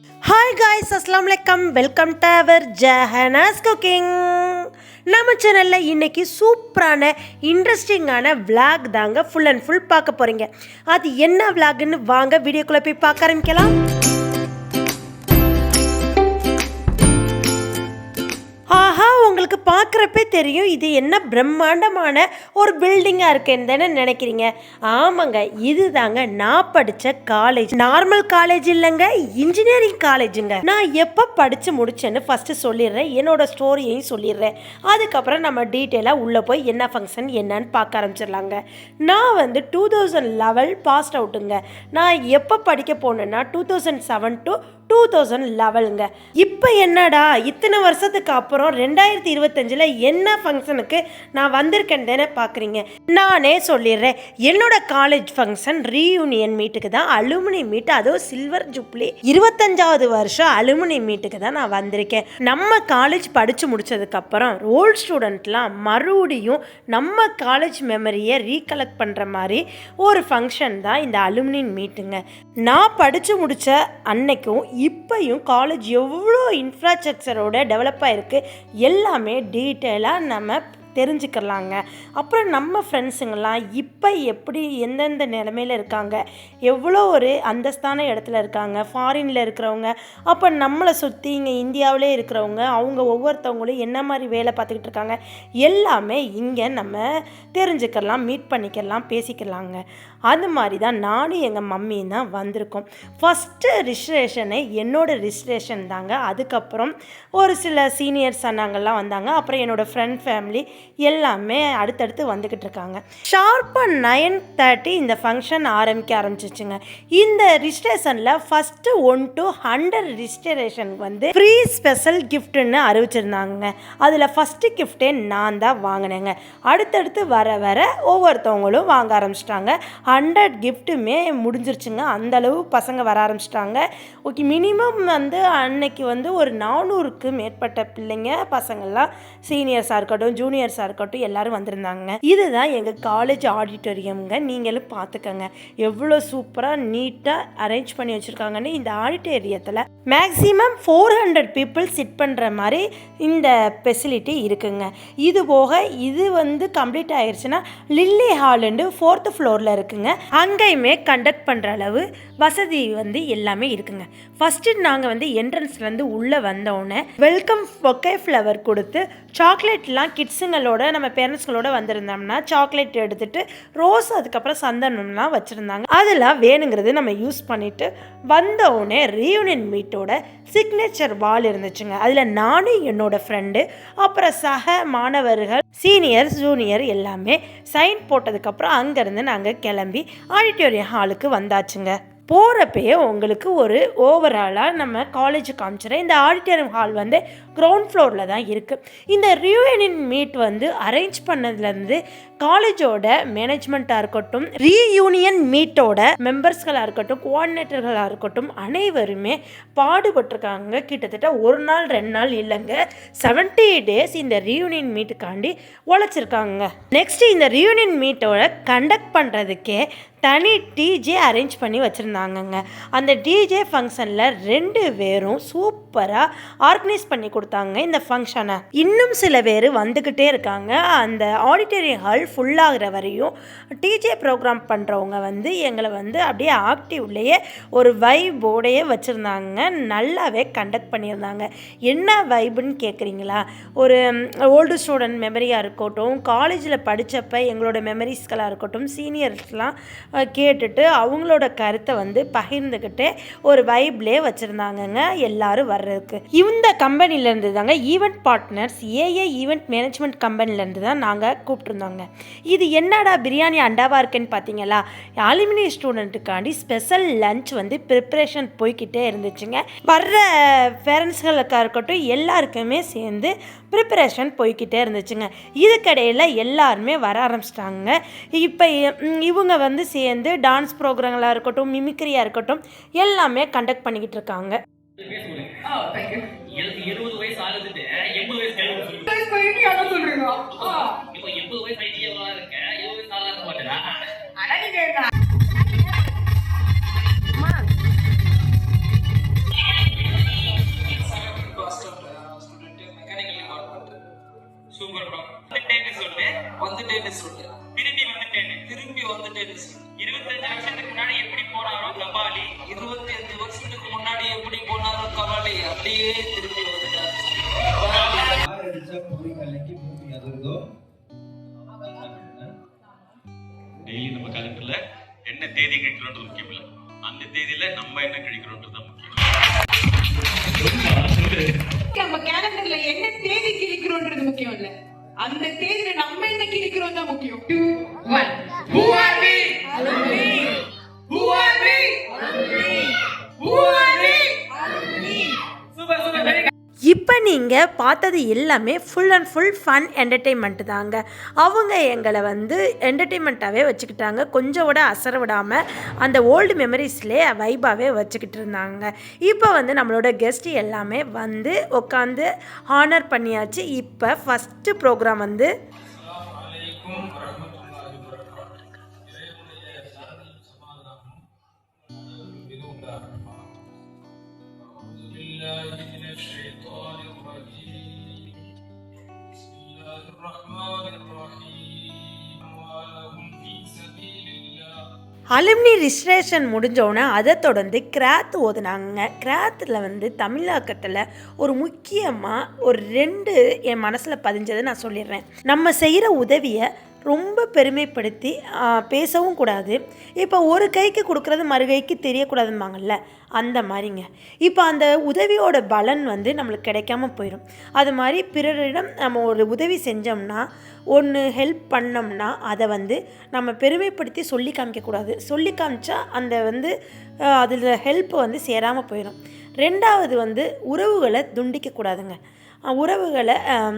Hi guys, அஸ்ஸலாமு அலைக்கும். Welcome to our Jahana's cooking. நம்ம சேனலில் இன்றைக்கி சூப்பரான இன்ட்ரெஸ்டிங்கான விளாக் தாங்க ஃபுல் அண்ட் ஃபுல் பார்க்க போகிறீங்க. அது என்ன விளாக்னு வாங்க வீடியோக்குள்ளே போய் பார்க்க ஆரம்பிக்கலாம். ஆஹா, உங்களுக்கு பார்க்குறப்பே தெரியும் இது என்ன பிரம்மாண்டமான ஒரு பில்டிங்காக இருக்குன்னு தானே நினைக்கிறீங்க. ஆமாங்க, இது தாங்க நான் படித்த காலேஜ். நார்மல் காலேஜ் இல்லைங்க, இன்ஜினியரிங் காலேஜுங்க. நான் எப்போ படித்து முடிச்சேன்னு ஃபஸ்ட்டு சொல்லிடுறேன், என்னோடய ஸ்டோரியையும் சொல்லிடுறேன். அதுக்கப்புறம் நம்ம டீட்டெயிலாக உள்ளே போய் என்ன ஃபங்க்ஷன் என்னன்னு பார்க்க ஆரம்பிச்சிடலாங்க. நான் வந்து 2011 பாஸ்ட் அவுட்டுங்க. நான் எப்போ படிக்க போனேன்னா 2007 to 2011ங்க. இப்போ என்னடா இத்தனை வருஷத்துக்கு அப்புறம் 2025 என்ன ஃபங்க்ஷனுக்கு நான் வந்திருக்கேன்னு தானே பார்க்குறீங்க. நானே சொல்லிடுறேன், என்னோட காலேஜ் ஃபங்க்ஷன் ரீயூனியன் மீட்டுக்கு தான், அலுமினி மீட், அதுவும் சில்வர் ஜூப்ளி 25வது வருஷம் அலுமினி மீட்டுக்கு தான் நான் வந்திருக்கேன். நம்ம காலேஜ் படித்து முடித்ததுக்கப்புறம் ஓல்டு ஸ்டூடெண்ட்லாம் மறுபடியும் நம்ம காலேஜ் மெமரியை ரீகலெக்ட் பண்ணுற மாதிரி ஒரு ஃபங்க்ஷன் தான் இந்த அலுமினி மீட்டுங்க. நான் படித்து முடித்த அன்னைக்கும் இப்போயும் காலேஜ் எவ்வளோ இன்ஃப்ராஸ்ட்ரக்சரோட டெவலப் ஆகிருக்கு எல்லாமே டீட்டெயிலாக நம்ம தெரிஞ்சுக்கலாங்க. அப்புறம் நம்ம ஃப்ரெண்ட்ஸுங்கெல்லாம் இப்போ எப்படி எந்தெந்த நிலமையில் இருக்காங்க, எவ்வளோ ஒரு அந்தஸ்தான இடத்துல இருக்காங்க, ஃபாரினில் இருக்கிறவங்க, அப்போ நம்மளை சுற்றி இங்கே இந்தியாவிலே இருக்கிறவங்க, அவங்க ஒவ்வொருத்தவங்களும் என்ன மாதிரி வேலை பார்த்துக்கிட்டு இருக்காங்க எல்லாமே இங்கே நம்ம தெரிஞ்சுக்கலாம், மீட் பண்ணிக்கலாம், பேசிக்கலாங்க. அது மாதிரி தான் நானும் எங்கள் மம்மியும் தான் வந்திருக்கோம். ஃபஸ்ட்டு ரிஜிஸ்ட்ரேஷனே என்னோடய ரிஜிஸ்ட்ரேஷன் தாங்க. அதுக்கப்புறம் ஒரு சில சீனியர்ஸ் அண்ணாங்கள்லாம் வந்தாங்க. அப்புறம் என்னோடய ஃப்ரெண்ட் ஃபேமிலி எல்லாமே அடுத்தடுத்து வந்துக்கிட்டு இருக்காங்க. ஷார்ப்பாக 9:30 இந்த ஃபங்க்ஷன் ஆரம்பிச்சிச்சுங்க. இந்த ரிஜிஸ்ட்ரேஷனில் ஃபஸ்ட்டு 1 to 100 ரிஜிஸ்ட்ரேஷன் வந்து ஃப்ரீ ஸ்பெஷல் கிஃப்ட்டுன்னு அறிவிச்சிருந்தாங்க. அதில் ஃபஸ்ட்டு கிஃப்டே நான் தான் வாங்கினேங்க. அடுத்தடுத்து வர வர ஒவ்வொருத்தவங்களும் வாங்க ஆரம்பிச்சிட்டாங்க. 100 கிஃப்ட்டுமே முடிஞ்சிருச்சுங்க. அந்தளவு பசங்க வர ஆரம்பிச்சிட்டாங்க. ஓகே, மினிமம் வந்து அன்னைக்கு வந்து ஒரு 400க்கு மேற்பட்ட பிள்ளைங்க பசங்கள்லாம் சீனியர்ஸாக இருக்கட்டும், ஜூனியர்ஸாக இருக்கட்டும் எல்லாரும் வந்திருந்தாங்க. இதுதான் எங்கள் காலேஜ் ஆடிட்டோரியம்ங்க. நீங்களும் பார்த்துக்கங்க எவ்வளோ சூப்பராக நீட்டாக அரேஞ்ச் பண்ணி வச்சுருக்காங்கன்னு. இந்த ஆடிட்டோரியத்தில் மேக்ஸிமம் 400 பீப்புள் சிட் பண்ணுற மாதிரி இந்த ஃபெசிலிட்டி இருக்குங்க. இது போக இது வந்து கம்ப்ளீட் ஆயிடுச்சுன்னா லில்லி ஹாலுண்டு 4th ஃப்ளோரில் இருக்குங்க. அங்கேயுமே கண்டக்ட் பண்ணுற அளவு வசதி வந்து எல்லாமே இருக்குங்க. ஃபஸ்ட்டு நாங்கள் வந்து என்ட்ரன்ஸ்லேருந்து உள்ளே வந்தோடனே வெல்கம் பொக்கே ஃப்ளவர் கொடுத்து சாக்லேட்லாம் கிட்ஸுங்களோட நம்ம பேரண்ட்ஸுங்களோட வந்திருந்தோம்னா சாக்லேட் எடுத்துகிட்டு ரோஸ் அதுக்கப்புறம் சந்தனம்லாம் வச்சுருந்தாங்க. அதெல்லாம் வேணுங்கிறது நம்ம யூஸ் பண்ணிவிட்டு வந்தோடனே ரீயூனியன் மீட்டோட சிக்னேச்சர் வால் இருந்துச்சுங்க. அதில் நானும் என்னோடய ஃப்ரெண்டு அப்புறம் சக மாணவர்கள் சீனியர் ஜூனியர் எல்லாமே சைன் போட்டதுக்கப்புறம் அங்கேருந்து நாங்கள் கிளம்பி ஆடிட்டோரியம் ஹாலுக்கு வந்தாச்சுங்க. போகிறப்பயே உங்களுக்கு ஒரு ஓவராலாக நம்ம காலேஜ் காமிச்சிடறேன். இந்த ஆடிட்டோரியம் ஹால் வந்து கிரவுண்ட் ஃப்ளோரில் தான் இருக்குது. இந்த ரீயூனியன் மீட் வந்து அரேஞ்ச் பண்ணதுலேருந்து காலேஜோட மேனேஜ்மெண்ட்டாக இருக்கட்டும், ரீயூனியன் மீட்டோட மெம்பர்ஸ்களாக இருக்கட்டும், கோஆர்டினேட்டர்களாக இருக்கட்டும் அனைவருமே பாடுபட்டிருக்காங்க. கிட்டத்தட்ட ஒரு நாள் 2 நாள் இல்லைங்க, 70 days இந்த ரீயூனியன் மீட்டுக்காண்டி உழைச்சிருக்காங்க. நெக்ஸ்ட்டு இந்த ரீயூனியன் மீட்டோட கண்டக்ட் பண்ணுறதுக்கே தனி டிஜே அரேஞ்ச் பண்ணி வச்சுருந்தாங்கங்க. அந்த டிஜே ஃபங்க்ஷனில் 2 பேரும் சூப்பராக ஆர்கனைஸ் பண்ணி கொடுத்தாங்க இந்த ஃபங்க்ஷனை. இன்னும் சில பேர் வந்துக்கிட்டே இருக்காங்க. அந்த ஆடிட்டோரியம் ஹால் ஃபுல்லாகிற வரையும் டிஜே ப்ரோக்ராம் பண்ணுறவங்க வந்து எங்களை வந்து அப்படியே ஆக்டிவ்லேயே ஒரு வைபோடையே வச்சுருந்தாங்க. நல்லாவே கண்டக்ட் பண்ணியிருந்தாங்க. என்ன வைப்புன்னு கேட்குறீங்களா? ஒரு ஓல்டு ஸ்டூடெண்ட் மெமரியாக இருக்கட்டும், காலேஜில் படித்தப்போ எங்களோட மெமரிஸ்களாக இருக்கட்டும், சீனியர்ஸ்லாம் கேட்டுட்டு அவங்களோட கருத்தை வந்து பகிர்ந்துக்கிட்டு ஒரு வைப்லேயே வச்சுருந்தாங்கங்க எல்லாரும் வர்றதுக்கு. இந்த கம்பெனிலேருந்து தாங்க ஈவெண்ட் பார்ட்னர்ஸ் ஏஏ ஈவெண்ட் மேனேஜ்மெண்ட் கம்பெனிலேருந்து தான் நாங்கள் கூப்பிட்ருந்தோங்க. இது என்னடா பிரியாணி அண்டாவாக இருக்குன்னு பார்த்தீங்களா? அலுமினி ஸ்டூடெண்ட்டுக்காண்டி ஸ்பெஷல் லஞ்ச் வந்து ப்ரிப்ரேஷன் போய்கிட்டே இருந்துச்சுங்க. வர்ற பேரண்ட்ஸ்களுக்காக இருக்கட்டும் எல்லாருக்குமே சேர்ந்து ப்ரிப்பரேஷன் போய்கிட்டே இருந்துச்சுங்க. இதுக்கடையில் எல்லாருமே வர ஆரம்பிச்சிட்டாங்க. இப்போ இவங்க வந்து சேர்ந்து டான்ஸ் ப்ரோக்ராம்களாக இருக்கட்டும், மிமிக்ரியாக இருக்கட்டும் எல்லாமே கண்டக்ட் பண்ணிக்கிட்டு இருக்காங்க. சொல்லு. திரும்பி வந்துட்டேன்னு சொல்லு. 25 வருஷத்துக்கு முன்னாடி எப்படி போனாரோ கபாலி, 25 வருஷத்துக்கு முன்னாடி எப்படி போனாரோ கபாலி, அப்படியே திரும்பி வந்துட்டாரு. டெய்லி நம்ம கேலண்டர்ல என்ன தேதி கழிக்கிறோன்றது முக்கியம் இல்லை, அந்த தேதியில நம்ம என்ன கழிக்கிறோன்றது தான் முக்கியம். நம்ம கேலண்டர்ல என்ன தேதி கிழிக்கிறோன்றது முக்கியம் இல்ல, அந்த தேதியில நம்ம என்ன கிழிக்கிறோம் தான் முக்கியம். 2 1 Who are we? Who are we? Who are we? Super super very good. இப்போ நீங்கள் பார்த்தது எல்லாமே ஃபுல் அண்ட் ஃபுல் ஃபன் என்டர்டெயின்மெண்ட்டு தாங்க. அவங்க எங்களை வந்து என்டர்டெயின்மெண்ட்டாகவே வச்சுக்கிட்டாங்க, கொஞ்சம் கூட அசர விடாமல் அந்த ஓல்டு மெமரிஸ்லேயே வைபாகவே வச்சுக்கிட்டு இருந்தாங்க. இப்போ வந்து நம்மளோட கெஸ்ட் எல்லாமே வந்து உட்காந்து ஹானர் பண்ணியாச்சு. இப்போ ஃபஸ்ட்டு ப்ரோக்ராம் வந்து அலுமினி ரிஜிஸ்ட்ரேஷன் முடிஞ்சோடனே அதை தொடர்ந்து கிராத் ஓதுனாங்க. கிராத்தில் வந்து தமிழாக்கத்தில் ஒரு முக்கியமாக ஒரு 2 என் மனசில் பதிஞ்சதை நான் சொல்லிடுறேன். நம்ம செய்கிற உதவியை ரொம்ப பெருமைப்படுத்தி பேசவும் கூடாது. இப்போ ஒரு கைக்கு கொடுக்குறது மறு கைக்கு தெரியக்கூடாதும்பாங்கள்ல, அந்த மாதிரிங்க. இப்போ அந்த உதவியோட பலன் வந்து நம்மளுக்கு கிடைக்காம போயிடும். அது மாதிரி பிறரிடம் நம்ம ஒரு உதவி செஞ்சோம்னா, ஒன்று ஹெல்ப் பண்ணோம்னா அதை வந்து நம்ம பெருமைப்படுத்தி சொல்லி காமிக்கக்கூடாது. சொல்லி காமிச்சா அந்த வந்து அதில் ஹெல்ப் வந்து சேராமல் போயிடும். 2வது வந்து உறவுகளை துண்டிக்கக்கூடாதுங்க. உறவுகளை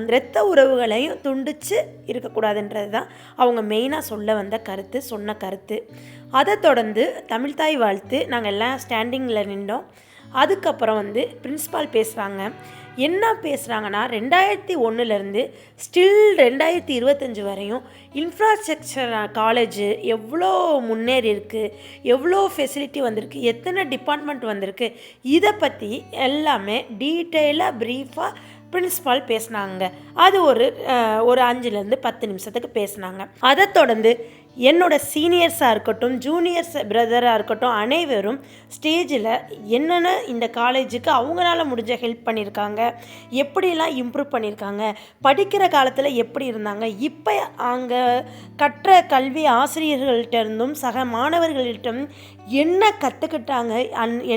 இரத்த உறவுகளையும் துண்டித்து இருக்கக்கூடாதுன்றது தான் அவங்க மெயினாக சொன்ன கருத்து. அதை தொடர்ந்து தமிழ்தாய் வாழ்த்து நாங்கள் எல்லாம் ஸ்டாண்டிங்கில் நின்றோம். அதுக்கப்புறம் வந்து பிரின்ஸிபால் பேசுகிறாங்க. என்ன பேசுகிறாங்கன்னா, 2001 ஸ்டில் 2025 வரையும் இன்ஃப்ராஸ்ட்ரக்சர் காலேஜு எவ்வளோ முன்னேறி இருக்குது, எவ்வளோ ஃபெசிலிட்டி வந்திருக்கு, எத்தனை டிபார்ட்மெண்ட் வந்திருக்கு, இதை பற்றி எல்லாமே டீட்டெயிலாக ப்ரீஃபாக பிரின்ஸிபால் பேசினாங்க. அது ஒரு 5-10 நிமிஷத்துக்கு பேசினாங்க. அதை தொடர்ந்து என்னோடய சீனியர்ஸாக இருக்கட்டும், ஜூனியர்ஸ் பிரதராக இருக்கட்டும், அனைவரும் ஸ்டேஜில் என்னென்ன இந்த காலேஜுக்கு அவங்களால முடிஞ்ச ஹெல்ப் பண்ணியிருக்காங்க, எப்படிலாம் இம்ப்ரூவ் பண்ணியிருக்காங்க, படிக்கிற காலத்தில் எப்படி இருந்தாங்க, இப்போ அங்கே கற்ற கல்வி ஆசிரியர்கள்ட்ட இருந்தும் சக மாணவர்கள்ட்டும் என்ன கற்றுக்கிட்டாங்க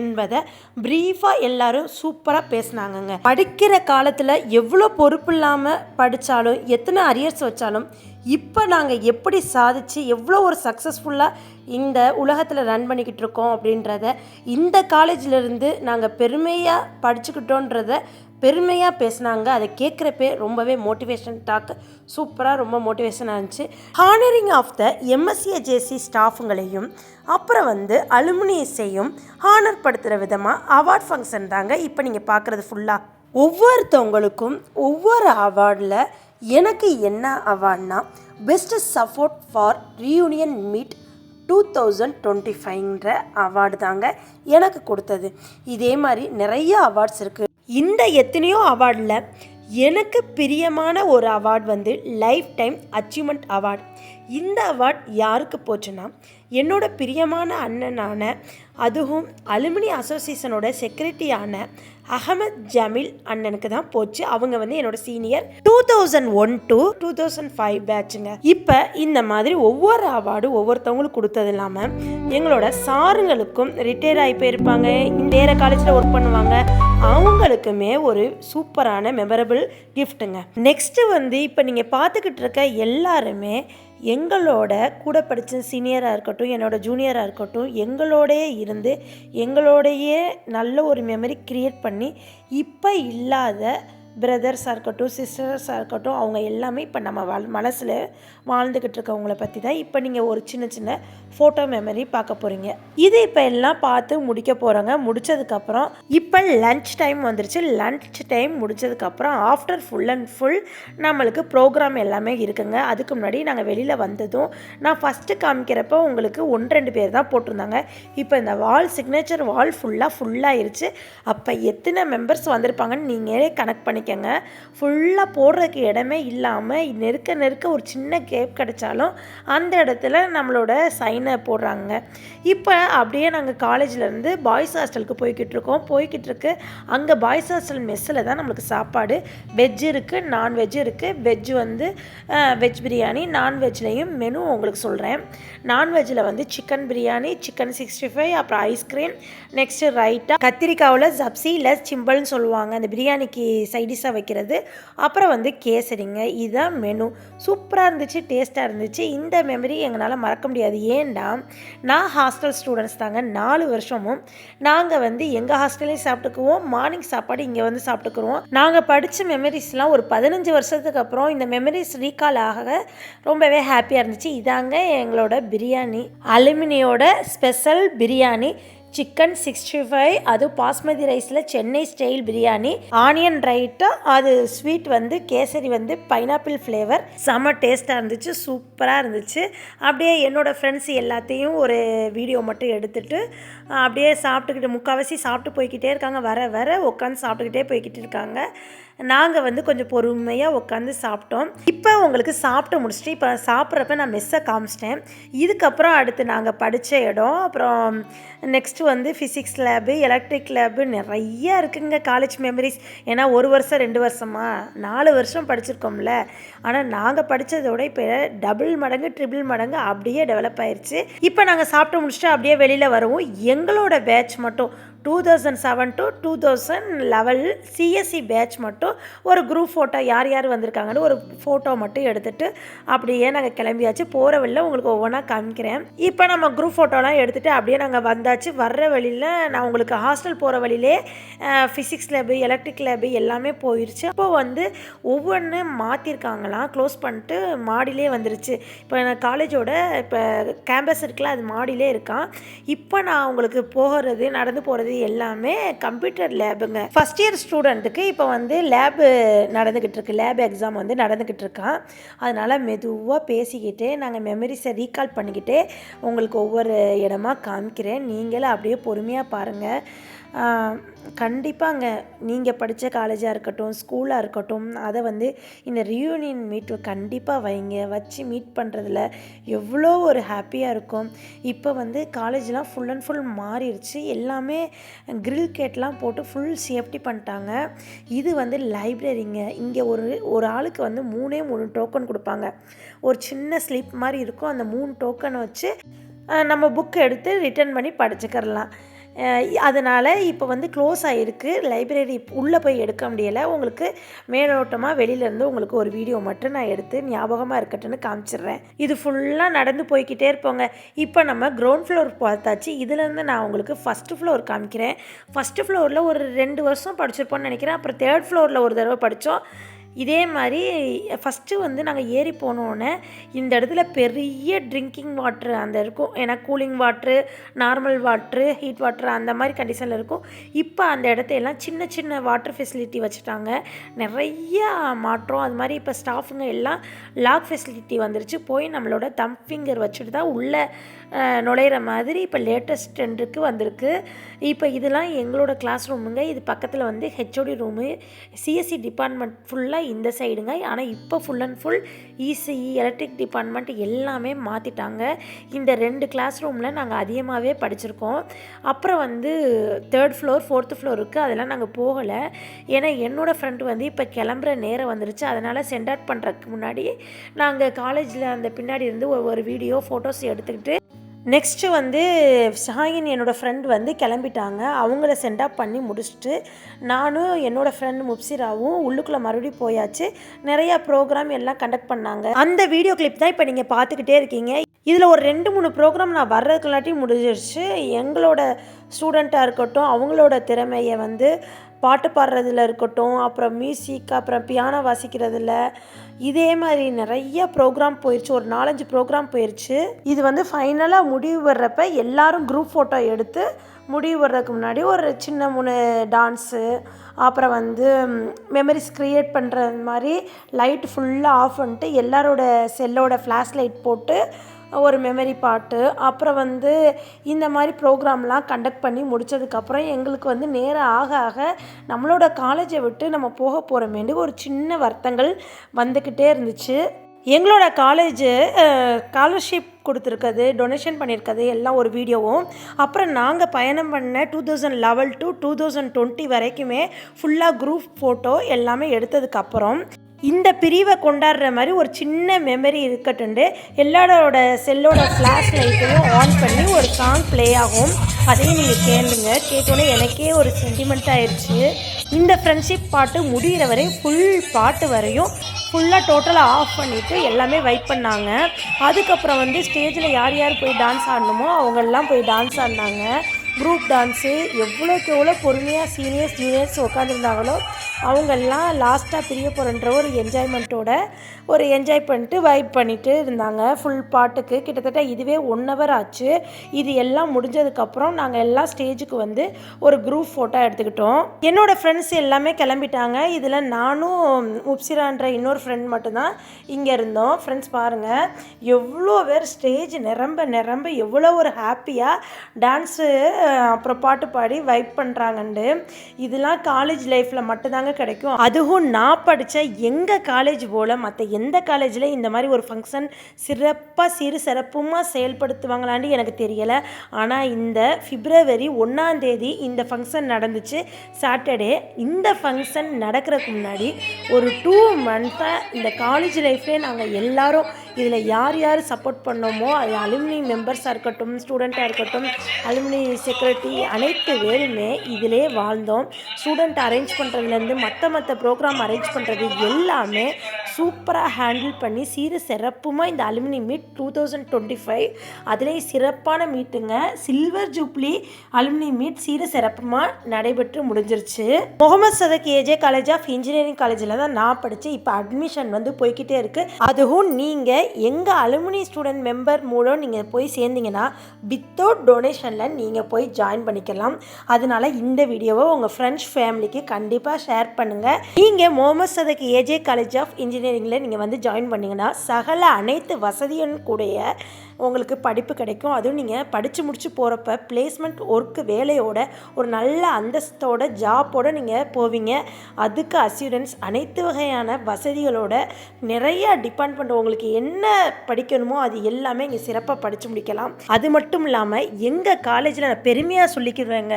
என்பதை ப்ரீஃபாக எல்லாரும் சூப்பராக பேசினாங்கங்க. படிக்கிற காலத்தில் எவ்வளோ பொறுப்பு இல்லாமல் படித்தாலும், எத்தனை அரியர்ஸ் வச்சாலும், இப்போ நாங்கள் எப்படி சாதித்து எவ்வளோ ஒரு சக்ஸஸ்ஃபுல்லாக இந்த உலகத்தில் ரன் பண்ணிக்கிட்டு இருக்கோம் அப்படின்றத இந்த காலேஜிலேருந்து நாங்கள் பெருமையாக படிச்சுக்கிட்டோன்றத பெருமையாக பேசினாங்க. அதை கேட்குறப்பே ரொம்பவே மோட்டிவேஷன் டாக் சூப்பராக ரொம்ப மோட்டிவேஷனாக இருந்துச்சு. ஹானரிங் ஆஃப் த எம்எஸ்சிஏஜேசி ஸ்டாஃபுங்களையும் அப்புறம் வந்து அலுமினியஸையும் ஹானர் படுத்துகிற விதமாக அவார்ட் ஃபங்க்ஷன் தாங்க இப்போ நீங்கள் பார்க்குறது ஃபுல்லாக. ஒவ்வொருத்தவங்களுக்கும் ஒவ்வொரு அவார்டில் எனக்கு என்ன அவார்ட்னா best support for reunion meet 2025ன்ற அவார்டு தாங்க எனக்கு கொடுத்தது. இதே மாதிரி நிறைய அவார்ட்ஸ் இருக்குது. இந்த எத்தனையோ அவார்டில் எனக்கு பிரியமான ஒரு அவார்டு வந்து லைஃப் டைம் அச்சீவ்மெண்ட் அவார்டு. இந்த அவார்ட் யாருக்கு போச்சுன்னா, என்னோட பிரியமான அண்ணனான, அதுவும் அலுமினி அசோசியேஷனோட செக்ரட்டரியான அகமத் ஜமீல் அண்ணனுக்கு தான் போச்சு. அவங்க வந்து என்னோட சீனியர் 2001 to 2005 பேட்சுங்க. இப்போ இந்த மாதிரி ஒவ்வொரு அவார்டு ஒவ்வொருத்தவங்களுக்கு கொடுத்தது இல்லாமல் எங்களோட சாருங்களுக்கும் ரிட்டையர் ஆகி போயிருப்பாங்க, வேறு காலேஜில் ஒர்க் பண்ணுவாங்க, அவங்களுக்குமே ஒரு சூப்பரான மெமரபிள் கிஃப்ட்டுங்க. நெக்ஸ்ட்டு வந்து இப்போ நீங்கள் பார்த்துக்கிட்டு இருக்க எல்லாருமே எங்களோட கூட படித்த சீனியராக இருக்கட்டும், என்னோட ஜூனியராக இருக்கட்டும், எங்களோடையே இருந்து எங்களோடையே நல்ல ஒரு மெமரி க்ரியேட் பண்ணி இப்போ இல்லாத பிரதர்ஸாக இருக்கட்டும், சிஸ்டர்ஸாக இருக்கட்டும், அவங்க எல்லாமே இப்போ நம்ம மனசில் வாழ்ந்துக்கிட்டு இருக்கவங்கள பற்றி தான் இப்போ நீங்கள் ஒரு சின்ன சின்ன ஃபோட்டோ மெமரி பார்க்க போகிறீங்க. இது இப்போ எல்லாம் பார்த்து முடிக்க போகிறோங்க. முடித்ததுக்கப்புறம் இப்போ லன்ச் டைம் வந்துருச்சு. லன்ச் டைம் முடித்ததுக்கப்புறம் ஆஃப்டர் ஃபுல் அண்ட் ஃபுல் நம்மளுக்கு ப்ரோக்ராம் எல்லாமே இருக்குங்க. அதுக்கு முன்னாடி நாங்கள் வெளியில் வந்ததும் நான் ஃபஸ்ட்டு காமிக்கிறப்போ உங்களுக்கு 1-2 பேர் தான் போட்டிருந்தாங்க. இப்போ இந்த வால் சிக்னேச்சர் வால் ஃபுல்லாகிருச்சு. அப்போ எத்தனை மெம்பர்ஸ் வந்திருப்பாங்கன்னு நீங்களே கனெக்ட் பண்ணிக்க நினைக்கங்க. ஃபுல்லாக போடுறதுக்கு இடமே இல்லாமல் நெருக்க நெருக்க ஒரு சின்ன கேப் கிடைச்சாலும் அந்த இடத்துல நம்மளோட சைனை போடுறாங்க. இப்போ அப்படியே நாங்கள் காலேஜ்லேருந்து பாய்ஸ் ஹாஸ்டலுக்கு போய்கிட்டு இருக்கு. அங்கே பாய்ஸ் ஹாஸ்டல் மெஸ்ஸில் தான் நம்மளுக்கு சாப்பாடு வெஜ் இருக்குது, நான்வெஜ் இருக்குது. வெஜ் வந்து வெஜ் பிரியாணி, நான்வெஜ்லேயும் மெனு உங்களுக்கு சொல்கிறேன். நான்வெஜ்ஜில் வந்து சிக்கன் பிரியாணி, சிக்கன் 65, அப்புறம் ஐஸ்கிரீம், நெக்ஸ்ட்டு ரைட்டா, கத்திரிக்காவில் சப்சி இல்லை சிம்பிள்னு சொல்லுவாங்க அந்த பிரியாணிக்கு சைடிஷாக வைக்கிறது, அப்புறம் வந்து கேசரிங்க. இதுதான் மெனு. சூப்பராக இருந்துச்சு, டேஸ்ட்டாக இருந்துச்சு. இந்த மெமரி எங்களால் மறக்க முடியாது. ஏன்டா நான் ஹாஸ்டல் ஸ்டூடெண்ட்ஸ் தாங்க 4 வருஷமும் நாங்கள் வந்து எங்கள் ஹாஸ்டல்லையும் சாப்பிட்டுக்குவோம், மார்னிங் சாப்பாடு இங்கே வந்து சாப்பிட்டுக்குருவோம். நாங்கள் படித்த மெமரிஸ்லாம் ஒரு 15 வருஷத்துக்கு அப்புறம் இந்த மெமரிஸ் ரீகால் ஆக ரொம்பவே ஹாப்பியாக இருந்துச்சு. இதாங்க எங்களோட பிரியாணி, அலுமினியோட ஸ்பெஷல் பிரியாணி, சிக்கன் 65, அது பாஸ்மதி ரைஸில் சென்னை ஸ்டைல் பிரியாணி, ஆனியன் ரைட்டா, அது ஸ்வீட் வந்து கேசரி வந்து பைனாப்பிள் ஃப்ளேவர், செம்ம டேஸ்ட்டாக இருந்துச்சு, சூப்பராக இருந்துச்சு. அப்படியே என்னோடய ஃப்ரெண்ட்ஸ் எல்லாத்தையும் ஒரு வீடியோ மட்டும் எடுத்துகிட்டு அப்படியே சாப்பிட்டுக்கிட்டு முக்கால்வாசி சாப்பிட்டு போய்கிட்டே இருக்காங்க. வர உட்காந்து சாப்பிட்டுக்கிட்டே போய்கிட்டு இருக்காங்க. நாங்கள் வந்து கொஞ்சம் பொறுமையாக உட்காந்து சாப்பிட்டோம். இப்போ உங்களுக்கு சாப்பிட்டு முடிச்சுட்டு இப்போ சாப்பிட்றப்ப நான் மெஸ்ஸை காமிச்சிட்டேன். இதுக்கப்புறம் அடுத்து நாங்கள் படித்த இடம், அப்புறம் நெக்ஸ்ட்டு வந்து ஃபிசிக்ஸ் லேபு, எலக்ட்ரிக் லேபு நிறையா இருக்குங்க காலேஜ் மெமரிஸ். ஏன்னா 1 வருஷம் 2 வருஷமா 4 வருஷம் படிச்சிருக்கோம்ல. ஆனால் நாங்கள் படித்ததோட இப்போ டபுள் மடங்கு ட்ரிபிள் மடங்கு அப்படியே டெவலப் ஆயிடுச்சு. இப்போ நாங்கள் சாப்பிட்டு முடிச்சுட்டு அப்படியே வெளியில் வருவோம். எங்களோட பேட்ச் மட்டும் 2007 to 2011 சிஎஸ்சி பேட்ச் மட்டும் ஒரு குரூப் ஃபோட்டோ யார் யார் வந்திருக்காங்கன்னு ஒரு ஃபோட்டோ மட்டும் எடுத்துகிட்டு அப்படியே நாங்கள் கிளம்பியாச்சு. போகிற வழியில் உங்களுக்கு ஒவ்வொன்றா காமிக்கிறேன். இப்போ நம்ம குரூப் ஃபோட்டோலாம் எடுத்துகிட்டு அப்படியே நாங்கள் வந்தாச்சு. வர்ற வழியில் நான் உங்களுக்கு ஹாஸ்டல் போகிற வழியிலே ஃபிசிக்ஸ் லேபு, எலக்ட்ரிக் லேபு எல்லாமே போயிடுச்சு. அப்போ வந்து ஒவ்வொன்று மாற்றிருக்காங்களாம், க்ளோஸ் பண்ணிட்டு மாடிலே வந்துருச்சு. இப்போ காலேஜோட இப்போ கேம்பஸ் இருக்குல்ல, அது மாடிலே இருக்கான். இப்போ நான் உங்களுக்கு போகிறது நடந்து போகிறது எல்லாமே கம்ப்யூட்டர் லேபுங்க. ஃபஸ்ட் இயர் ஸ்டூடெண்ட்டுக்கு இப்போ வந்து லேபு நடந்துக்கிட்டு இருக்கு, லேப் எக்ஸாம் வந்து நடந்துக்கிட்டு இருக்கான். அதனால் மெதுவாக பேசிக்கிட்டே நாங்கள் மெமரிஸை ரீகால் பண்ணிக்கிட்டே உங்களுக்கு ஒவ்வொரு இடமா காமிக்கிறேன். நீங்களும் அப்படியே பொறுமையாக பாருங்கள். கண்டிப்பாங்க நீங்கள் படித்த காலேஜாக இருக்கட்டும், ஸ்கூலாக இருக்கட்டும், அதை வந்து இந்த ரியூனியன் மீட் கண்டிப்பாக வைங்க. வச்சு மீட் பண்ணுறதுல எவ்வளோ ஒரு ஹாப்பியாக இருக்கும். இப்போ வந்து காலேஜ்லாம் ஃபுல் அண்ட் ஃபுல் மாறிடுச்சு. எல்லாமே கிரில் கேட்லாம் போட்டு ஃபுல் சேஃப்டி பண்ணிட்டாங்க. இது வந்து லைப்ரரிங்க. இங்கே ஒரு ஆளுக்கு வந்து 3 டோக்கன் கொடுப்பாங்க. ஒரு சின்ன ஸ்லிப் மாதிரி இருக்கும். அந்த 3 டோக்கனை வச்சு நம்ம புக் எடுத்து ரிட்டர்ன் பண்ணி படிச்சுக்கிறலாம். அதனால் இப்போ வந்து க்ளோஸ் ஆகிருக்கு லைப்ரரி. உள்ளே போய் எடுக்க முடியலை. உங்களுக்கு மேலோட்டமாக வெளியிலேருந்து உங்களுக்கு ஒரு வீடியோ மட்டும் நான் எடுத்து ஞாபகமாக இருக்கட்டும்னு காமிச்சிடுறேன். இது ஃபுல்லாக நடந்து போய்கிட்டே இருப்போங்க. இப்போ நம்ம கிரவுண்ட் ஃப்ளோர் பார்த்தாச்சு. இதுலேருந்து நான் உங்களுக்கு ஃபஸ்ட்டு ஃப்ளோர் காமிக்கிறேன். ஃபஸ்ட்டு ஃப்ளோரில் ஒரு 2 வருஷம் படிச்சிருப்போம்னு நினைக்கிறேன். அப்புறம் 3rd ஃப்ளோரில் ஒரு தடவை படித்தோம். இதே மாதிரி ஃபஸ்ட்டு வந்து நாங்கள் ஏறி போனோன்னே இந்த இடத்துல பெரிய ட்ரிங்கிங் வாட்ரு அந்த இருக்கும். ஏன்னா cooling water, normal water, heat water அந்த மாதிரி கண்டிஷனில் இருக்கும். இப்போ அந்த இடத்தையெல்லாம் சின்ன சின்ன வாட்டர் ஃபெசிலிட்டி வச்சுட்டாங்க. நிறையா மாற்றம். அது மாதிரி இப்போ ஸ்டாஃபுங்க எல்லாம் லாக் ஃபெசிலிட்டி வந்துருச்சு. போய் நம்மளோட தம் ஃபிங்கர் வச்சுட்டு தான் உள்ளே நுழையிற மாதிரி இப்போ லேட்டஸ்ட் ட்ரெண்டுக்கு வந்திருக்கு. இப்போ இதெல்லாம் எங்களோட கிளாஸ் ரூமுங்க. இது பக்கத்தில் வந்து ஹெச்ஓடி ரூமு, சிஎஸ்சி டிபார்ட்மெண்ட் ஃபுல்லாக இந்த சைடுங்க. ஆனால் இப்போ full and full ECE, electric department எல்லாமே மாற்றிட்டாங்க. இந்த 2 கிளாஸ் ரூமில் நாங்கள் அதிகமாகவே படிச்சிருக்கோம். அப்புறம் வந்து 3rd ஃப்ளோர் 4th ஃப்ளோர் இருக்குது. அதெல்லாம் நாங்கள் போகலை. ஏன்னா என்னோடய ஃப்ரெண்டு வந்து இப்போ கிளம்புற நேரம் வந்துருச்சு. அதனால் சென்ட் அவுட் பண்ணுறதுக்கு முன்னாடி நாங்கள் காலேஜில் அந்த பின்னாடி இருந்து ஒரு வீடியோ ஃபோட்டோஸ் எடுத்துக்கிட்டு நெக்ஸ்ட்டு வந்து ஷாயின் என்னோடய ஃப்ரெண்ட் வந்து கிளம்பிட்டாங்க. அவங்கள சென்ட் ஆஃப் பண்ணி முடிச்சுட்டு நானும் என்னோடய ஃப்ரெண்ட் முப்சிராவும் உள்ளுக்குள்ளே மறுபடியும் போயாச்சு. நிறையா ப்ரோக்ராம் எல்லாம் கண்டக்ட் பண்ணாங்க. அந்த வீடியோ கிளிப் தான் இப்போ நீங்கள் பார்த்துக்கிட்டே இருக்கீங்க. இதில் ஒரு 2-3 ப்ரோக்ராம் நான் வர்றதுக்குள்ளாட்டியும் முடிஞ்சிருச்சு. எங்களோட ஸ்டூடெண்ட்டாக இருக்கட்டும், அவங்களோட திறமையை வந்து பாட்டு பாடுறதுல இருக்கட்டும், அப்புறம் மியூசிக், அப்புறம் பியானோ வாசிக்கிறதுல, இதே மாதிரி நிறைய ப்ரோக்ராம் போயிடுச்சு. ஒரு 4-5 ப்ரோக்ராம் போயிடுச்சு. இது வந்து ஃபைனலாக முடிவு வர்றப்ப எல்லாரும் குரூப் ஃபோட்டோ எடுத்து முடிவு வர்றதுக்கு முன்னாடி ஒரு சின்ன 3 டான்ஸு, அப்புறம் வந்து மெமரிஸ் க்ரியேட் பண்ணுற மாதிரி லைட் ஃபுல்லாக ஆஃப் பண்ணிட்டு எல்லாரோட செல்லோட ஃப்ளாஷ் லைட் போட்டு ஒரு மெமரி பாட்டு, அப்புறம் வந்து இந்த மாதிரி ப்ரோக்ராம்லாம் கண்டக்ட் பண்ணி முடித்ததுக்கப்புறம் எங்களுக்கு வந்து நேரம் ஆக ஆக நம்மளோட காலேஜை விட்டு நம்ம போக போகிறோமேண்டு ஒரு சின்ன வருத்தங்கள் வந்துக்கிட்டே இருந்துச்சு. எங்களோட காலேஜு ஸ்காலர்ஷிப் கொடுத்துருக்கிறது, டொனேஷன் பண்ணியிருக்கிறது எல்லாம் ஒரு வீடியோவும், அப்புறம் நாங்கள் பயணம் பண்ண 2011 to 2020 வரைக்குமே ஃபுல்லாக குரூப் ஃபோட்டோ எல்லாமே எடுத்ததுக்கப்புறம் இந்த பிரிவை கொண்டாடுற மாதிரி ஒரு சின்ன மெமரி இருக்கட்டுண்டு எல்லாரோட செல்லோட ஃப்ளாஷ் லைட்டையும் ஆன் பண்ணி ஒரு சாங் ப்ளே ஆகும். அதையும் நீங்கள் கேளுங்க. கேட்டோன்னே எனக்கே ஒரு சென்டிமெண்ட் ஆயிடுச்சு. இந்த ஃப்ரெண்ட்ஷிப் பாட்டு முடிகிற வரையும் ஃபுல் பாட்டு வரையும் ஃபுல்லாக டோட்டலாக ஆஃப் பண்ணிவிட்டு எல்லாமே வைப் பண்ணாங்க. அதுக்கப்புறம் வந்து ஸ்டேஜில் யார் யார் போய் டான்ஸ் ஆடணுமோ அவங்கெல்லாம் போய் டான்ஸ் ஆடினாங்க. குரூப் டான்ஸு எவ்வளோக்கு எவ்வளோ பொறுமையாக சீனியர்ஸ் ஜூனியர்ஸ் உட்காந்துருந்தாங்களோ அவங்கெல்லாம் லாஸ்ட்டாக பிரிய போகிறன்ற ஒரு என்ஜாய்மெண்ட்டோட ஒரு என்ஜாய் பண்ணிட்டு வைப் பண்ணிட்டு இருந்தாங்க. ஃபுல் பாட்டுக்கு கிட்டத்தட்ட இதுவே 1 hour ஆச்சு. இது எல்லாம் முடிஞ்சதுக்கப்புறம் நாங்கள் எல்லாம் ஸ்டேஜுக்கு வந்து ஒரு குரூப் ஃபோட்டோ எடுத்துக்கிட்டோம். என்னோடய ஃப்ரெண்ட்ஸ் எல்லாமே கிளம்பிட்டாங்க. இதில் நானும் உப்சிரான்ற இன்னொரு ஃப்ரெண்ட் மட்டும்தான் இங்கே இருந்தோம். ஃப்ரெண்ட்ஸ் பாருங்கள், எவ்வளோ பேர் ஸ்டேஜ் நிரம்ப நிரம்ப எவ்வளோ ஒரு ஹாப்பியாக டான்ஸு அப்புறம் பாட்டு பாடி வைப் பண்ணுறாங்கண்டு. இதெல்லாம் காலேஜ் லைஃப்பில் மட்டும்தாங்க கிடைக்கும். அதுவும் நான் படித்த எங்கள் காலேஜ் போல் மற்ற எந்த காலேஜில் இந்த மாதிரி ஒரு ஃபங்க்ஷன் சிறப்பாக சிறப்புமாக செயல்படுத்துவாங்களான்னு எனக்கு தெரியலை. ஆனால் இந்த February 1 இந்த ஃபங்க்ஷன் நடந்துச்சு, சாட்டர்டே. இந்த ஃபங்க்ஷன் நடக்கிறதுக்கு முன்னாடி ஒரு 2 months இந்த காலேஜ் லைஃப்லேயே நாங்கள் எல்லாரும் இதில் யார் யார் சப்போர்ட் பண்ணோமோ அது அலுமினி மெம்பர்ஸாக இருக்கட்டும், ஸ்டூடெண்ட்டாக இருக்கட்டும், அலுமினி செக்யூரிட்டி அனைத்து பேருமே இதிலே வாழ்ந்தோம். ஸ்டூடெண்ட் அரேஞ்ச் பண்ணுறதுலேருந்து மற்ற ப்ரோக்ராம் அரேஞ்ச் பண்ணுறது எல்லாமே சூப்பராக ஹேண்டில் பண்ணி சிறப்புமாக இந்த அலுமினி மீட் 2025 அதிலே சிறப்பான மீட்டுங்க. சில்வர் ஜூப்ளி அலுமினி மீட் சிறப்புமாக நடைபெற்று முடிஞ்சிருச்சு. Mohamed Sathak AJ college of engineering காலேஜில் தான் நான் படித்து இப்போ அட்மிஷன் வந்து போய்கிட்டே இருக்குது. அதுவும் நீங்கள் எங்கள் அலுமினி ஸ்டூடெண்ட் மெம்பர் மூலம் நீங்கள் போய் சேர்ந்தீங்கன்னா வித்தவுட் டொனேஷனில் நீங்கள் போய் ஜாயின் பண்ணிக்கலாம். அதனால இந்த வீடியோவை உங்கள் ஃப்ரெண்ட்ஸ் ஃபேமிலிக்கு கண்டிப்பாக ஷேர் பண்ணுங்கள். நீங்கள் Mohammed Sathak AJ college of இன்ஜினியரிங்கில் நீங்கள் வந்து ஜாயின் பண்ணிங்கன்னா சகல அனைத்து வசதியும் கூடிய உங்களுக்கு படிப்பு கிடைக்கும். அதுவும் நீங்கள் படித்து முடிச்சு போகிறப்ப பிளேஸ்மெண்ட் ஒர்க்கு வேலையோட ஒரு நல்ல அந்தஸ்தோட ஜாப்போடு நீங்கள் போவீங்க. அதுக்கு அஸ்யூரன்ஸ் அனைத்து வகையான வசதிகளோட நிறைய டிபார்ட்மெண்ட் உங்களுக்கு என்ன படிக்கணுமோ அது எல்லாமே இங்கே சிறப்பாக படித்து முடிக்கலாம். அது மட்டும் இல்லாமல் எங்கள் காலேஜில் நான் பெருமையாக சொல்லிக்கிறேங்க,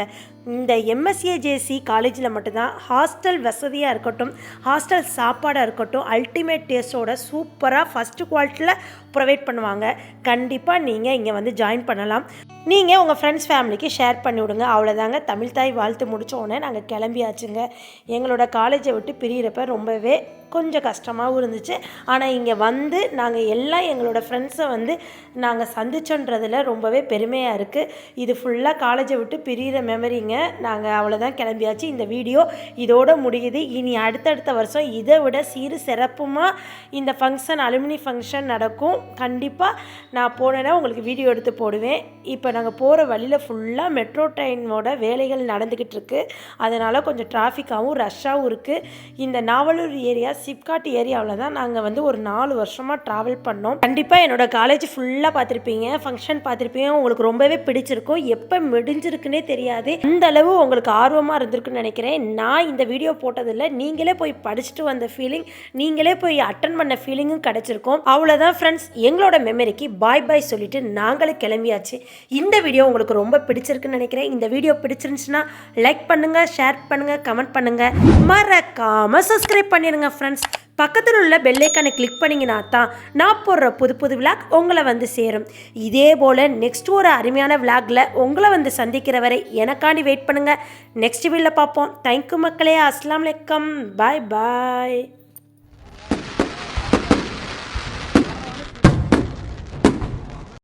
இந்த MSAJC காலேஜில் மட்டும்தான் ஹாஸ்டல் வசதியாக இருக்கட்டும், ஹாஸ்டல் சாப்பாடாக இருக்கட்டும், அல்டிமேட் டேஸ்ட்டோட சூப்பராக ஃபஸ்ட்டு குவாலிட்டியில் ப்ரொவைட் பண்ணுவாங்க. கண்டிப்பாக நீங்கள் இங்கே வந்து ஜாயின் பண்ணலாம். நீங்கள் உங்கள் ஃப்ரெண்ட்ஸ் ஃபேமிலிக்கு ஷேர் பண்ணி விடுங்க. அவ்வளோதாங்க. தமிழ் தாய் வாழ்த்து முடித்தோடனே நாங்கள் கிளம்பியாச்சுங்க. எங்களோட காலேஜை விட்டு பிரியிறப்ப ரொம்பவே கொஞ்சம் கஷ்டமாகவும் இருந்துச்சு. ஆனால் இங்கே வந்து நாங்கள் எல்லாம் எங்களோட ஃப்ரெண்ட்ஸை வந்து நாங்கள் சந்திச்சோன்றதில் ரொம்பவே பெருமையாக இருக்குது. இது ஃபுல்லாக காலேஜை விட்டு பிரியிற மெமரிங்க. நாங்கள் அவ்வளோதான், கிளம்பியாச்சு. இந்த வீடியோ இதோட முடியுது. இனி அடுத்தடுத்த வருஷம் இதை விட சிறப்புமாக இந்த ஃபங்க்ஷன் அலுமினி ஃபங்க்ஷன் நடக்கும். கண்டிப்பாக நான் போனேன்னா உங்களுக்கு வீடியோ எடுத்து போடுவேன். இப்போ நாங்கள் போகிற வழியில் ஃபுல்லாக மெட்ரோ ட்ரெயினோட வேலைகள் நடந்துக்கிட்டு இருக்குது. அதனால் கொஞ்சம் டிராஃபிக்காகவும் ரஷ்ஷாகவும் இருக்குது. இந்த நாவலூர் ஏரியா சிப்காட் ஏரியாவில் தான் நாங்கள் வந்து ஒரு 4 வருஷமாக ட்ராவல் பண்ணோம். கண்டிப்பாக என்னோடய காலேஜ் ஃபுல்லாக பார்த்துருப்பீங்க, ஃபங்க்ஷன் பார்த்துருப்பீங்க. உங்களுக்கு ரொம்பவே பிடிச்சிருக்கும். எப்போ முடிஞ்சிருக்குன்னே தெரியாது. அந்த அளவு உங்களுக்கு ஆர்வமாக இருந்திருக்குன்னு நினைக்கிறேன். நான் இந்த வீடியோ போட்டதில்லை, நீங்களே போய் படிச்சுட்டு வந்த ஃபீலிங், நீங்களே போய் அட்டன் பண்ண ஃபீலிங்கும் கிடச்சிருக்கும். அவ்வளோதான் ஃப்ரெண்ட்ஸ், எங்களோட மெமரிக்கு பாய் பாய் சொல்லிட்டு நாங்களே கிளம்பியாச்சு. இந்த வீடியோ உங்களுக்கு ரொம்ப பிடிச்சிருக்குன்னு நினைக்கிறேன். இந்த வீடியோ பிடிச்சிருந்துச்சுன்னா லைக் பண்ணுங்கள், ஷேர் பண்ணுங்கள், கமெண்ட் பண்ணுங்கள், மறக்காமல் சப்ஸ்கிரைப் பண்ணிடுங்க ஃப்ரெண்ட்ஸ். பக்கத்தில் உள்ள பெல்லைக்கானை கிளிக் பண்ணிங்கன்னா தான் நான் போடுற புது விளாக் உங்களை வந்து சேரும். இதே போல் நெக்ஸ்ட் ஒரு அருமையான விளாகில் உங்களை வந்து சந்திக்கிற வரை எனக்காண்டி வெயிட் பண்ணுங்கள். நெக்ஸ்ட் வீடியோவில் பார்ப்போம். தேங்க்யூ மக்களே. அஸ்ஸலாமு அலைக்கும். பாய் பாய்.